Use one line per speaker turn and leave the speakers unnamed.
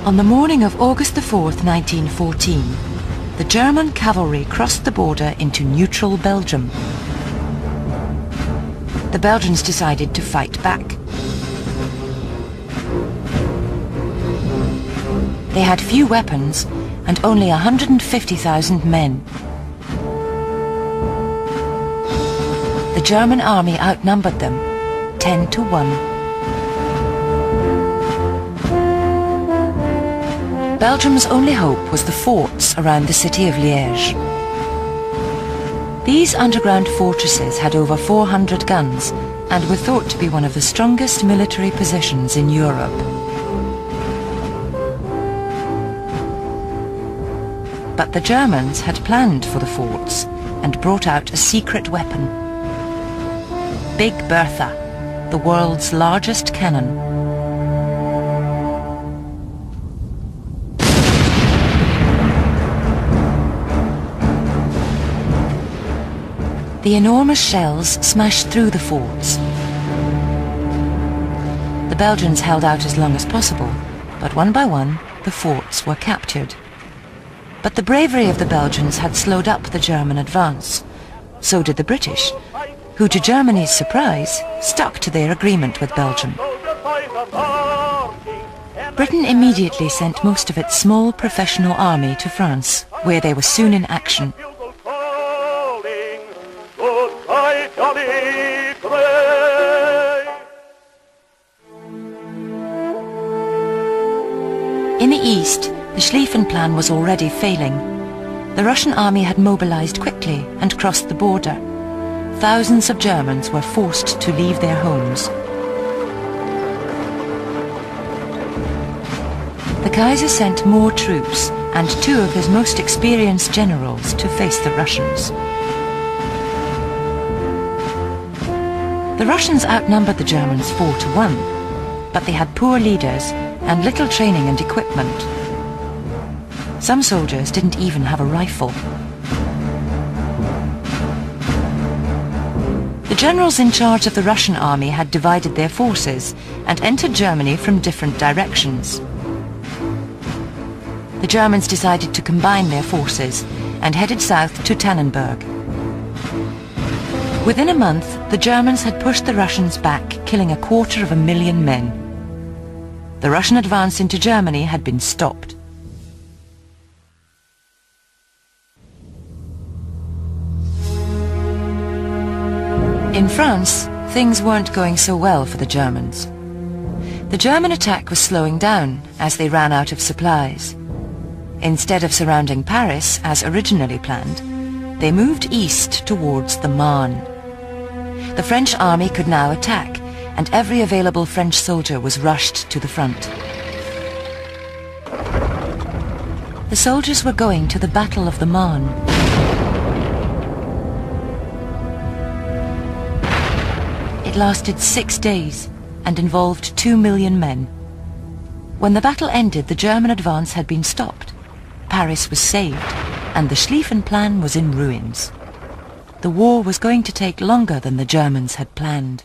On the morning of August the 4th, 1914, the German cavalry crossed the border into neutral Belgium. The Belgians decided to fight back. They had few weapons and only 150,000 men. The German army outnumbered them 10 to 1. Belgium's only hope was the forts around the city of Liège. These underground fortresses had over 400 guns and were thought to be one of the strongest military positions in Europe. But the Germans had planned for the forts and brought out a secret weapon. Big Bertha, the world's largest cannon. The enormous shells smashed through the forts. The Belgians held out as long as possible, but one by one the forts were captured. But the bravery of the Belgians had slowed up the German advance. So did the British, who to Germany's surprise stuck to their agreement with Belgium. Britain immediately sent most of its small professional army to France, where they were soon in action. In the east, the Schlieffen plan was already failing. The Russian army had mobilized quickly and crossed the border. Thousands of Germans were forced to leave their homes. The Kaiser sent more troops and two of his most experienced generals to face the Russians. The Russians outnumbered the Germans 4 to 1, but they had poor leaders and little training and equipment. Some soldiers didn't even have a rifle. The generals in charge of the Russian army had divided their forces and entered Germany from different directions. The Germans decided to combine their forces and headed south to Tannenberg. Within a month, the Germans had pushed the Russians back, killing 250,000 men. The Russian advance into Germany had been stopped. In France, things weren't going so well for the Germans. The German attack was slowing down as they ran out of supplies. Instead of surrounding Paris as originally planned, they moved east towards the Marne. The French army could now attack, and every available French soldier was rushed to the front. The soldiers were going to the Battle of the Marne. It lasted 6 days and involved 2 million men. When the battle ended, the German advance had been stopped. Paris was saved, and the Schlieffen plan was in ruins. The war was going to take longer than the Germans had planned.